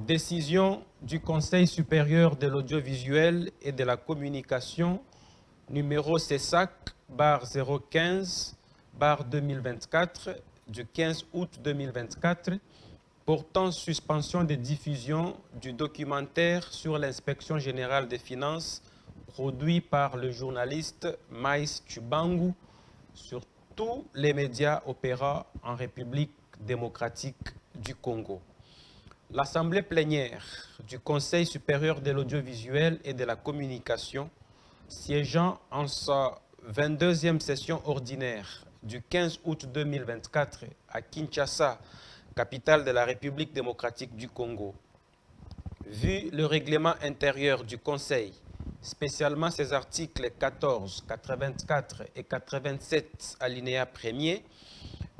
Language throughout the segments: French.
Décision du Conseil supérieur de l'audiovisuel et de la communication numéro CESAC/015/2024 du 15 août 2024 portant suspension de diffusion du documentaire sur l'inspection générale des finances produit par le journaliste Maïs Tshibangu sur tous les médias opérant en République démocratique du Congo. L'Assemblée plénière du Conseil supérieur de l'audiovisuel et de la communication, siégeant en sa 22e session ordinaire du 15 août 2024 à Kinshasa, capitale de la République démocratique du Congo, vu le règlement intérieur du Conseil, spécialement ses articles 14, 84 et 87 alinéa 1er,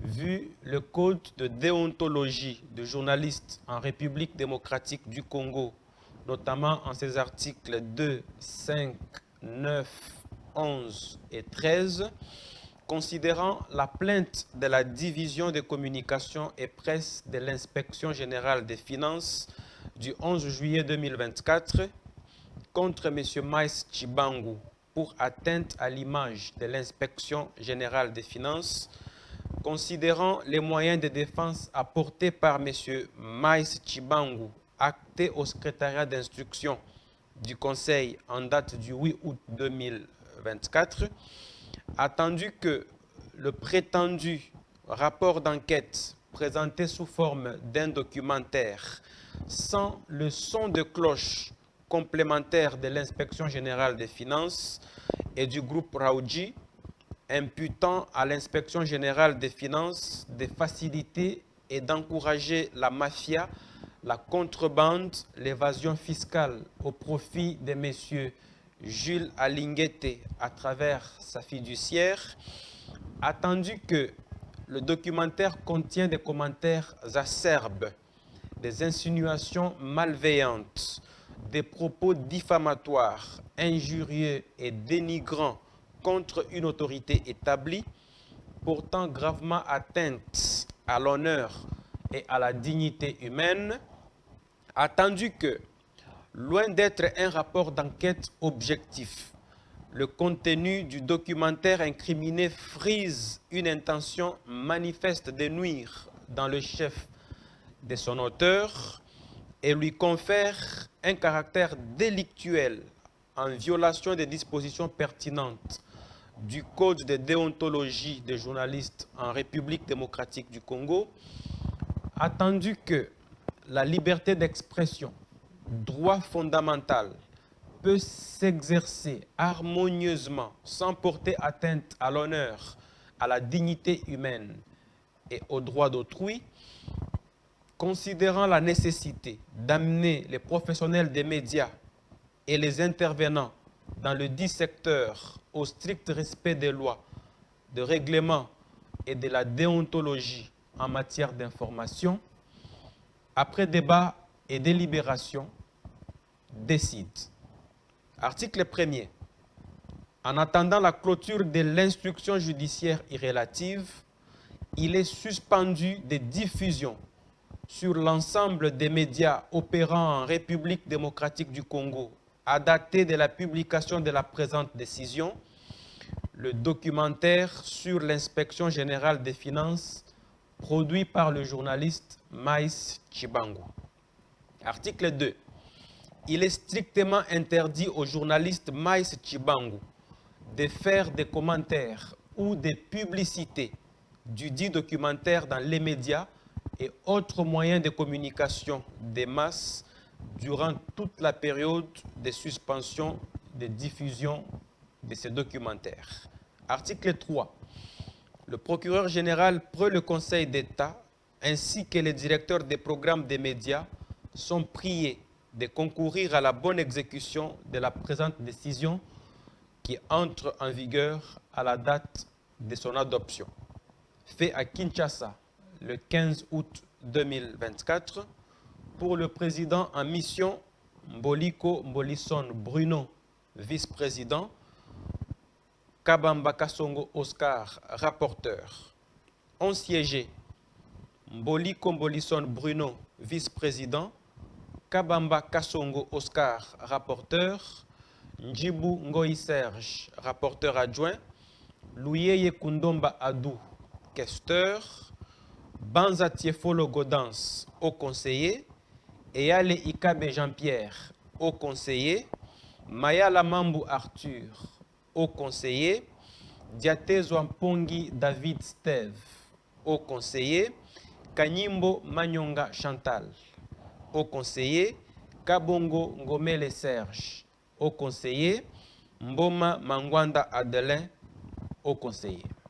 vu le code de déontologie de journalistes en République démocratique du Congo, notamment en ses articles 2, 5, 9, 11 et 13, considérant la plainte de la division de communication et presse de l'inspection générale des finances du 11 juillet 2024 contre M. Maïs Tshibangu pour atteinte à l'image de l'inspection générale des finances, considérant les moyens de défense apportés par M. Maïs Tshibangu, actés au secrétariat d'instruction du Conseil en date du 8 août 2024, attendu que le prétendu rapport d'enquête présenté sous forme d'un documentaire sans le son de cloche complémentaire de l'inspection générale des finances et du groupe Raoudji, imputant à l'inspection générale des finances de faciliter et d'encourager la mafia, la contrebande, l'évasion fiscale au profit de M. Jules Alinguete à travers sa fiduciaire, attendu que le documentaire contient des commentaires acerbes, des insinuations malveillantes, des propos diffamatoires, injurieux et dénigrants contre une autorité établie, portant gravement atteinte à l'honneur et à la dignité humaine, attendu que, loin d'être un rapport d'enquête objectif, le contenu du documentaire incriminé frise une intention manifeste de nuire dans le chef de son auteur et lui confère un caractère délictuel en violation des dispositions pertinentes du Code de déontologie des journalistes en République démocratique du Congo, attendu que la liberté d'expression, droit fondamental, peut s'exercer harmonieusement sans porter atteinte à l'honneur, à la dignité humaine et aux droits d'autrui, considérant la nécessité d'amener les professionnels des médias et les intervenants dans le dit secteur au strict respect des lois, de règlements et de la déontologie en matière d'information, après débat et délibération, décide. Article 1er. En attendant la clôture de l'instruction judiciaire irrélative, il est suspendu de diffusion sur l'ensemble des médias opérant en République démocratique du Congo à dater de la publication de la présente décision, le documentaire sur l'inspection générale des finances produit par le journaliste Maïs Tshibangu. Article 2. Il est strictement interdit au journaliste Maïs Tshibangu de faire des commentaires ou des publicités du dit documentaire dans les médias et autres moyens de communication des masses durant toute la période de suspension de diffusion de ces documentaires. Article 3. Le procureur général près le Conseil d'État ainsi que les directeurs des programmes des médias sont priés de concourir à la bonne exécution de la présente décision qui entre en vigueur à la date de son adoption. Fait à Kinshasa le 15 août 2024 pour le président en mission Mboliko Mbolisson Bruno, vice-président, Kabamba Kasongo Oscar, rapporteur. Ont siégé Mboliko Mbolisson Bruno, vice-président, Kabamba Kassongo Oscar, rapporteur. Njibou Ngoï Serge, rapporteur adjoint. Louyeye Kundomba Adou, questeur. Banza Tiefolo Godans, au conseiller. Eyale Ikabe Jean-Pierre, au conseiller. Mayala Mambu Arthur, au conseiller. Diatezo Ampongi David Steve, au conseiller. Kanyimbo Manyonga Chantal, au conseiller. Kabongo Ngomele Serge, au conseiller. Mboma Mangwanda Adelin, au conseiller.